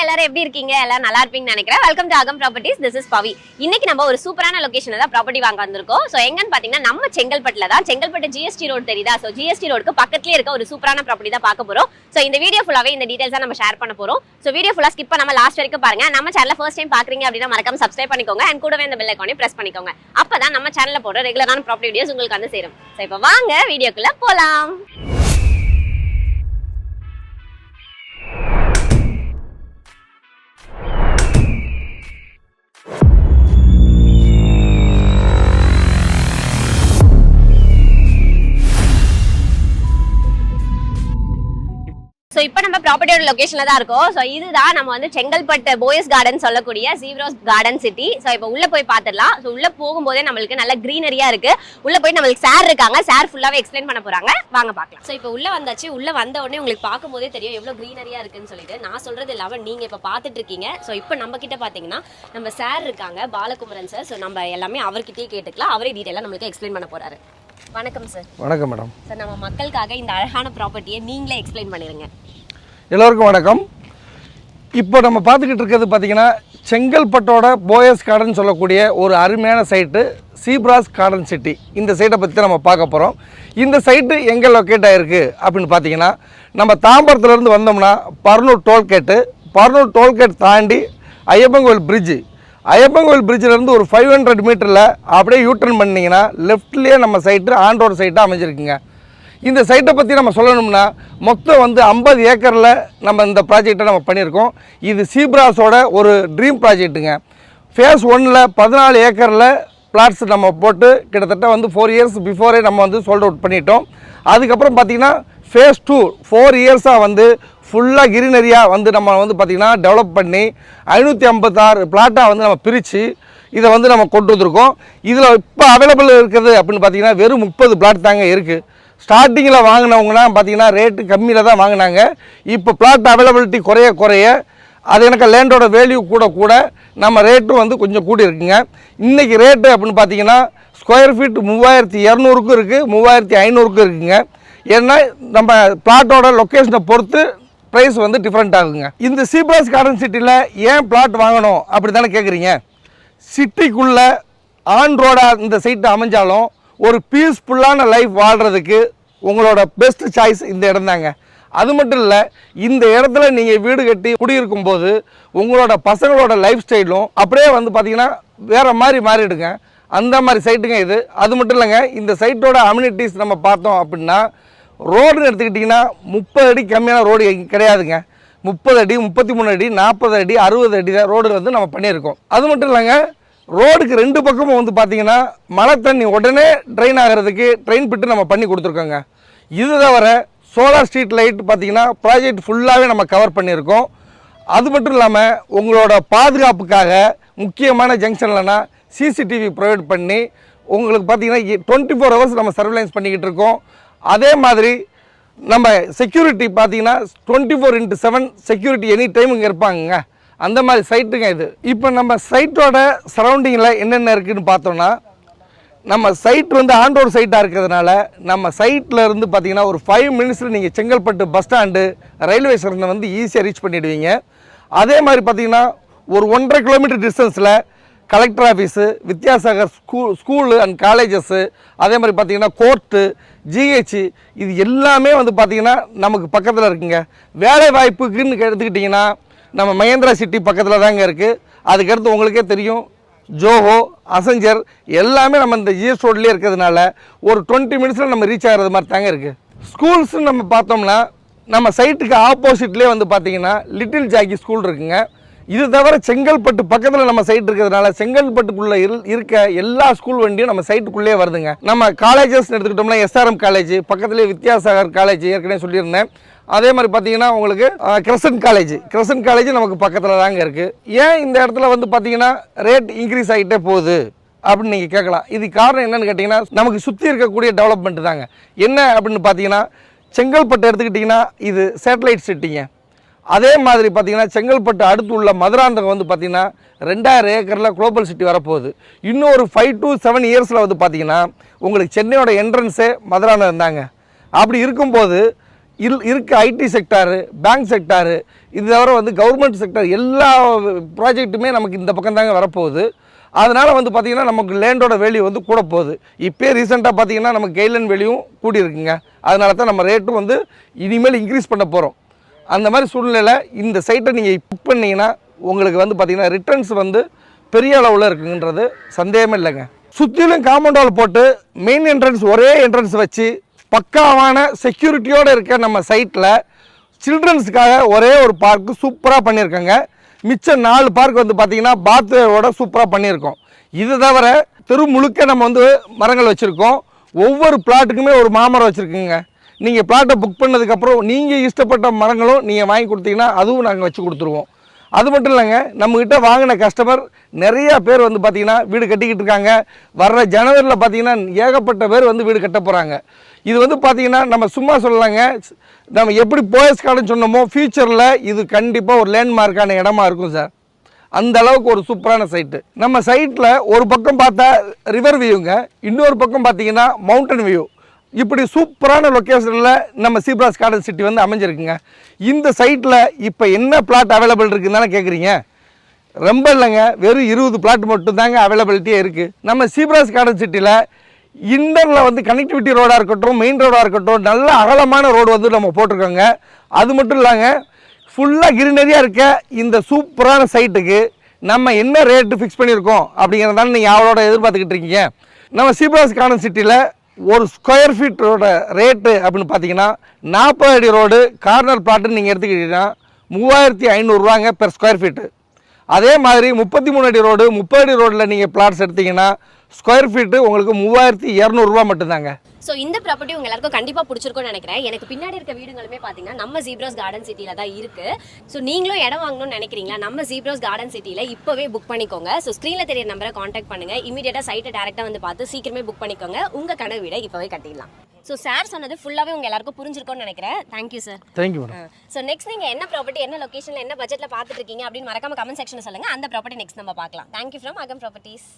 எல்லாரும் எப்படி இருக்கீங்க? எல்லாரும் நல்லா இருப்பீங்கன்னு நினைக்கிறேன். வெல்கம் டு அகம் ப்ராப்பர்ட்டிஸ். திஸ் இஸ் பவி. இன்னைக்கு நம்ம ஒரு சூப்பரான லொகேஷன்ல தான் ப்ராப்பர்ட்டி வாங்க வந்திருக்கோம். சோ எங்கன்னு பாத்தீங்கன்னா நம்ம செங்கல்பட்டுல தான். செங்கல்பட்டு ஜிஎஸ்டி ரோட் தெரியுதா? சோ ஜிஎஸ்டி ரோடுக்கு பக்கத்துலயே இருக்க ஒரு சூப்பரான ப்ராப்பர்ட்டி தான் பார்க்க போறோம். சோ இந்த வீடியோ ஃபுல்லாவே இந்த டீடைல்ஸா நம்ம ஷேர் பண்ண போறோம். சோ வீடியோ ஃபுல்லா ஸ்கிப் பண்ணாம லாஸ்ட் வரைக்கும் பாருங்க. நம்ம சேனலை ஃபர்ஸ்ட் டைம் பாக்குறீங்க அப்படின்னா மறக்காம சப்ஸ்கிரைப் பண்ணிக்கோங்க and கூடவே இந்த பெல் ஐகானை பிரஸ் பண்ணிக்கோங்க. அப்பதான் நம்ம சேனல்ல போடுற ரெகுலரான ப்ராப்பர்ட்டி வீடியோஸ் உங்களுக்கு வந்து சேரும். சோ இப்போ வாங்க வீடியோக்குள்ள போலாம். சோ இப்போ நம்ம ப்ராப்பர்ட்டியோட லொகேஷன்ல தான் இருக்கோம். சோ இதுதான் நம்ம வந்து செங்கல்பட்டு போயஸ் கார்டன் சொல்லக்கூடிய ஜீப்ரோஸ் கார்டன் சிட்டி. சோ இப்போ உள்ள போய் பாத்துடலாம். சோ உள்ள போகும்போதே நம்மளுக்கு நல்ல கிரீனரியா இருக்கு. உள்ள போய் நம்மளுக்கு சார் இருக்காங்க. சார் ஃபுல்லாவே எக்ஸ்பிளைன் பண்ண போறாங்க. வாங்க பார்க்கலாம். சோ இப்போ உள்ள வந்தாச்சு. உள்ள வந்த உடனே உங்களுக்கு பார்க்கும்போதே தெரியும் எவ்வளவு கிரீனரியா இருக்குன்னு சொல்லிட்டு. நான் சொல்றது இல்லாம நீங்க இப்ப பாத்துட்டு இருக்கீங்க. சோ இப்போ நம்ம கிட்ட பாத்தீங்கன்னா நம்ம சார் இருக்காங்க, பாலகுமரன் சார். சோ நம்ம எல்லாமே அவர்கிட்டயே கேட்டுக்கலாம். அவரே டீடைலா நம்மளுக்கு எக்ஸ்பிளைன் பண்ண போறாரு. வணக்கம் சார். வணக்கம் மேடம். சார் நம்ம மக்களுக்காக இந்த அழகான ப்ராப்பர்ட்டியை நீங்களே எக்ஸ்பிளைன் பண்ணிடுங்க. எல்லோருக்கும் வணக்கம். இப்போ நம்ம பார்த்துக்கிட்டு இருக்கிறது பார்த்திங்கன்னா செங்கல்பட்டோட போயஸ் கார்டன் சொல்லக்கூடிய ஒரு அருமையான சைட்டு ஜீப்ரோஸ் கார்டன் சிட்டி. இந்த சைட்டை பற்றி தான் நம்ம பார்க்க போகிறோம். இந்த சைட்டு எங்கே லொக்கேட் ஆகிருக்கு அப்படின்னு பார்த்தீங்கன்னா நம்ம தாம்பரத்துலேருந்து வந்தோம்னா பர்னூர் டோல்கேட் தாண்டி ஐயப்பன்கோவில் பிரிட்ஜிலேருந்து ஒரு 500 மீட்டரில் அப்படியே யூட்டர்ன் பண்ணிங்கன்னா லெஃப்ட்லேயே நம்ம சைட்டு ஆன் ரோடு சைட்டாக அமைஞ்சிருக்குங்க. இந்த சைட்டை பற்றி நம்ம சொல்லணும்னா மொத்தம் வந்து 50 ஏக்கரில் நம்ம இந்த ப்ராஜெக்டை நம்ம பண்ணியிருக்கோம். இது ஜீப்ரோஸோட ஒரு ட்ரீம் ப்ராஜெக்ட்டுங்க. ஃபேஸ் 1ல் 14 ஏக்கரில் பிளாட்ஸ் நம்ம போட்டு கிட்டத்தட்ட வந்து 4 இயர்ஸ் பிஃபோரே நம்ம வந்து சோல்ட் அவுட் பண்ணிட்டோம். அதுக்கப்புறம் பார்த்திங்கன்னா ஃபேஸ் 2 4 இயர்ஸாக வந்து ஃபுல்லாக கிரீனரியாக வந்து நம்ம வந்து பார்த்திங்கன்னா டெவலப் பண்ணி 556 பிளாட்டாக வந்து நம்ம பிரித்து இதை வந்து நம்ம கொண்டு வந்திருக்கோம். இதில் இப்போ அவைலபிள் இருக்குது அப்படின்னு பார்த்திங்கன்னா வெறும் 30 பிளாட் தாங்க இருக்குது. ஸ்டார்டிங்கில் வாங்கினவங்கன்னா பார்த்திங்கன்னா ரேட்டு கம்மியில் தான் வாங்கினாங்க. இப்போ பிளாட் அவைலபிலிட்டி குறைய அது எனக்கு லேண்டோட வேல்யூ கூட நம்ம ரேட்டும் வந்து கொஞ்சம் கூடி இருக்குங்க. இன்றைக்கி ரேட்டு அப்படின்னு பார்த்தீங்கன்னா ஸ்கொயர் ஃபீட் 3200க்கும் இருக்குது, 3500க்கும் இருக்குங்க. ஏன்னா நம்ம பிளாட்டோட லொக்கேஷனை பொறுத்து ப்ரைஸ் வந்து டிஃப்ரெண்ட் ஆகுங்க. இந்த ஜீப்ரோஸ் கார்டன் சிட்டியில் ஏன் பிளாட் வாங்கணும் அப்படி தானே கேட்குறீங்க. சிட்டிக்குள்ளே ஆன் ரோடாக இந்த சைட்டு அமைஞ்சாலும் ஒரு பீஸ்ஃபுல்லான லைஃப் வாழ்கிறதுக்கு உங்களோட பெஸ்ட் சாய்ஸ் இந்த இடம் தாங்க. அது மட்டும் இல்லை, இந்த இடத்துல நீங்கள் வீடு கட்டி குடியிருக்கும் போது உங்களோட பசங்களோட லைஃப் ஸ்டைலும் அப்படியே வந்து பார்த்திங்கன்னா வேறு மாதிரி மாறிடுங்க. அந்த மாதிரி சைட்டுங்க இது. அது மட்டும் இல்லைங்க, இந்த சைட்டோட அம்யூனிட்டிஸ் நம்ம பார்த்தோம் அப்படின்னா ரோடுன்னு எடுத்துக்கிட்டிங்கன்னா 30 அடி கம்மியான ரோடு கிடையாதுங்க. 30 அடி, 33 அடி, 40 அடி, 60 அடி தான் ரோடு வந்து நம்ம பண்ணியிருக்கோம். அது மட்டும் இல்லைங்க, ரோடுக்கு 2 பக்கமும் வந்து பார்த்திங்கன்னா மழை தண்ணி உடனே ட்ரெயின் ஆகிறதுக்கு ட்ரெயின் பிட்டு நம்ம பண்ணி கொடுத்துருக்கோங்க. இது தவிர சோலார் ஸ்ட்ரீட் லைட் பார்த்திங்கன்னா ப்ராஜெக்ட் ஃபுல்லாகவே நம்ம கவர் பண்ணியிருக்கோம். அது மட்டும் இல்லாமல் உங்களோட பாதுகாப்புக்காக முக்கியமான ஜங்ஷன்லனா சிசிடிவி ப்ரொவைட் பண்ணி உங்களுக்கு பார்த்திங்கன்னா 24 ஹவர்ஸ் நம்ம சர்வேலன்ஸ் பண்ணிக்கிட்டு இருக்கோம். அதே மாதிரி நம்ம செக்யூரிட்டி பார்த்திங்கன்னா 24/7 செக்யூரிட்டி எனி டைம் இங்கே இருப்பாங்கங்க. அந்த மாதிரி சைட்டுங்க இது. இப்போ நம்ம சைட்டோட சரௌண்டிங்கில் என்னென்ன இருக்குதுன்னு பார்த்தோன்னா நம்ம சைட் வந்து ஆன் ரோடு சைட்டாக இருக்கிறதுனால நம்ம சைட்டில் இருந்து பார்த்திங்கன்னா ஒரு 5 மினிட்ஸில் நீங்கள் செங்கல்பட்டு பஸ் ஸ்டாண்டு ரயில்வே ஸ்டேஷனை வந்து ஈஸியாக ரீச் பண்ணிவிடுவீங்க. அதே மாதிரி பார்த்திங்கன்னா ஒரு 1.5 கிலோமீட்டர் டிஸ்டன்ஸில் collector office, Vidyasagar school and colleges, அதே மாதிரி பார்த்திங்கன்னா கோர்ட்டு, ஜிஹெச், இது எல்லாமே வந்து பார்த்திங்கன்னா நமக்கு பக்கத்தில் இருக்குங்க. வேலை வாய்ப்புக்குன்னு எடுத்துக்கிட்டிங்கன்னா நம்ம மகேந்திரா சிட்டி பக்கத்தில் தாங்க இருக்குது. அதுக்கடுத்து உங்களுக்கே தெரியும் ஜோஹோ, அசஞ்சர் எல்லாமே நம்ம இந்த ஜிஎஸ் ரோட்லேயே இருக்கிறதுனால ஒரு 20 மினிட்ஸில் நம்ம ரீச் ஆகிறது மாதிரி தாங்க இருக்குது. ஸ்கூல்ஸ்ன்னு நம்ம பார்த்தோம்னா நம்ம சைட்டுக்கு ஆப்போசிட்லேயே வந்து பார்த்திங்கன்னா லிட்டில் ஜாக்கி ஸ்கூல் இருக்குங்க. இது தவிர செங்கல்பட்டு பக்கத்தில் நம்ம சைட் இருக்கிறதுனால செங்கல்பட்டுக்குள்ளே இருக்க எல்லா ஸ்கூல் வண்டியும் நம்ம சைட்டுக்குள்ளேயே வருதுங்க. நம்ம காலேஜஸ் எடுத்துக்கிட்டோம்னா SRM காலேஜ் பக்கத்துலேயே, வித்யாசாகர் காலேஜ் ஏற்கனவே சொல்லியிருந்தேன். அதே மாதிரி பார்த்தீங்கன்னா உங்களுக்கு கிரசன்ட் காலேஜ் நமக்கு பக்கத்தில் தாங்க இருக்குது. ஏன் இந்த இடத்துல வந்து பார்த்தீங்கன்னா ரேட் இன்க்ரீஸ் ஆகிட்டே போகுது அப்படின்னு நீங்கள் கேட்கலாம். இது காரணம் என்னென்னு கேட்டிங்கன்னா நமக்கு சுற்றி இருக்கக்கூடிய டெவலப்மெண்ட் தாங்க. என்ன அப்படின்னு பார்த்தீங்கன்னா செங்கல்பட்டு எடுத்துக்கிட்டிங்கன்னா இது சேட்டலைட் சிட்டிங்க. அதே மாதிரி பார்த்திங்கன்னா செங்கல்பட்டு அடுத்து உள்ள மதுராந்தகம் வந்து பார்த்திங்கன்னா 2000 ஏக்கரில் குளோபல் சிட்டி வரப்போகுது. இன்னும் ஒரு 5 to 7 இயர்ஸில் வந்து பார்த்திங்கன்னா உங்களுக்கு சென்னையோட என்ட்ரன்ஸே மதுராந்தகம் தாங்க. அப்படி இருக்கும்போது இருக்க ஐடி செக்டாரு, பேங்க் செக்டாரு, இது தவிர வந்து கவர்மெண்ட் செக்டார் எல்லா ப்ராஜெக்ட்டுமே நமக்கு இந்த பக்கம் தாங்க வரப்போகுது. அதனால் வந்து பார்த்திங்கன்னா நமக்கு லேண்டோட வேல்யூ வந்து கூட போகுது. இப்போ ரீசெண்டாக பார்த்திங்கன்னா நமக்கு கெய்லேண்ட் வேல்யூவும் கூடி இருக்குங்க. அதனால தான் நம்ம ரேட்டும் வந்து இனிமேல் இன்க்ரீஸ் பண்ண போகிறோம். அந்த மாதிரி சூழ்நிலையில் இந்த சைட்டை நீங்கள் புக் பண்ணிங்கன்னா உங்களுக்கு வந்து பார்த்திங்கன்னா ரிட்டர்ன்ஸ் வந்து பெரிய அளவில் இருக்குங்கன்றது சந்தேகமே இல்லைங்க. சுற்றிலும் காம்பவுண்ட் வால் போட்டு மெயின் என்ட்ரன்ஸ் ஒரே என்ட்ரன்ஸ் வச்சு பக்காவான செக்யூரிட்டியோடு இருக்க நம்ம சைட்டில் சில்ட்ரன்ஸுக்காக ஒரே ஒரு பார்க்கு சூப்பராக பண்ணியிருக்கோங்க. மிச்சம் 4 பார்க் வந்து பார்த்திங்கன்னா பாத்வேவோட சூப்பராக பண்ணியிருக்கோம். இது தவிர தெரு முழுக்க நம்ம வந்து மரங்கள் வச்சுருக்கோம். ஒவ்வொரு பிளாட்டுக்குமே ஒரு மாமரம் வச்சுருக்குங்க. நீங்கள் பிளாட்டை புக் பண்ணதுக்கப்புறம் நீங்கள் இஷ்டப்பட்ட மரங்களும் நீங்கள் வாங்கி கொடுத்தீங்கன்னா அதுவும் நாங்கள் வச்சு கொடுத்துருவோம். அது மட்டும் இல்லைங்க, நம்மக்கிட்ட வாங்கின கஸ்டமர் நிறையா பேர் வந்து பார்த்திங்கன்னா வீடு கட்டிக்கிட்டு இருக்காங்க. வர்ற ஜனவரியில் பார்த்திங்கன்னா ஏகப்பட்ட பேர் வந்து வீடு கட்ட போகிறாங்க. இது வந்து பார்த்திங்கன்னா நம்ம சும்மா சொல்லலாங்க, நம்ம எப்படி போயஸ் கார்டன் சொன்னோமோ ஃப்யூச்சரில் இது கண்டிப்பாக ஒரு லேண்ட்மார்க்கான இடமா இருக்கும் சார். அந்த அளவுக்கு ஒரு சூப்பரான சைட்டு. நம்ம சைட்டில் ஒரு பக்கம் பார்த்தா ரிவர் வியூங்க, இன்னொரு பக்கம் பார்த்திங்கன்னா மவுண்டன் வியூ. இப்படி சூப்பரான லொக்கேஷனில் நம்ம சீப்ராஸ் கார்டன் சிட்டி வந்து அமைஞ்சிருக்குங்க. இந்த சைட்டில் இப்போ என்ன பிளாட் அவைலபிள் இருக்குதுன்னு கேட்குறீங்க? ரொம்ப இல்லைங்க, வெறும் 20 பிளாட் மட்டும் தாங்க அவைலபிலிட்டியே இருக்குது. நம்ம சீப்ராஸ் கார்டன் சிட்டியில் இன்டரில் வந்து கனெக்டிவிட்டி ரோடாக இருக்கட்டும், மெயின் ரோடாக இருக்கட்டும், நல்ல அகலமான ரோடு வந்து நம்ம போட்டிருக்கோங்க. அது மட்டும் இல்லைங்க, ஃபுல்லாக கிரீனரியாக இருக்க இந்த சூப்பரான சைட்டுக்கு நம்ம என்ன ரேட்டு ஃபிக்ஸ் பண்ணியிருக்கோம் அப்படிங்கிறதால நீங்கள் அவளோட எதிர்பார்த்துக்கிட்டு இருக்கீங்க. நம்ம சீப்ராஸ் கார்டன் சிட்டியில் ஒரு ஸ்கொயர் ஃபீட்டோட ரேட்டு அப்படின்னு பார்த்தீங்கன்னா 40 அடி ரோடு கார்னர் பிளாட்டுன்னு நீங்கள் எடுத்துக்கிட்டீங்கன்னா 3500 ரூபாங்க பெர் ஸ்கொயர் ஃபீட்டு. அதே மாதிரி 33 அடி ரோடு 30 அடி ரோடில் நீங்கள் பிளாட்ஸ் எடுத்தீங்கன்னா ஸ்கொயர் ஃபீட்டு உங்களுக்கு 3200 ரூபா மட்டும்தாங்க. ஸோ இந்த ப்ராப்பர்ட்டி உங்க எல்லாருக்கும் கண்டிப்பாக பிடிச்சிருக்கும்னு நினைக்கிறேன். எனக்கு பின்னாடி இருக்க வீடுகளுமே பார்த்தீங்கன்னா நம்ம ஜீப்ராஸ் கார்டன் சிட்டியில் தான் இருக்குது. ஸோ நீங்களும் இடம் வாங்கணும்னு நினைக்கிறீங்களா? நம்ம ஜீப்ராஸ் கார்டன் சிட்டியில் இப்போவே புக் பண்ணிக்கோங்க. ஸோ ஸ்க்ரீனில் தெரிய நம்பரை காண்டாக்ட் பண்ணுங்கள். இமீடியட்டாக சைட்டை டேரெக்டாக வந்து பார்த்து சீக்கிரமே புக் பண்ணிக்கோங்க. உங்கள் கனவு வீடை இப்போவே கட்டிடலாம். ஸோ சார் சொன்னது ஃபுல்லாகவே உங்கள் எல்லாருக்கும் புரிஞ்சிருக்கும்னு நினைக்கிறேன். Thank you sir. Thank you madam. So next நீங்கள் என்ன ப்ராப்பர்ட்டி, என்ன லொக்கேஷனில், என்ன பட்ஜெட்டில் பார்த்துட்டு இருக்கீங்க அப்படின்னு மறக்காம கமெண்ட் செக்ஷனில் சொல்லுங்கள். அந்த ப்ராப்பர்ட்டி நெக்ஸ்ட் நம்ம பார்க்கலாம். தேங்க்யூ ஃப்ரம் அகம் ப்ராப்பர்ட்டிஸ்.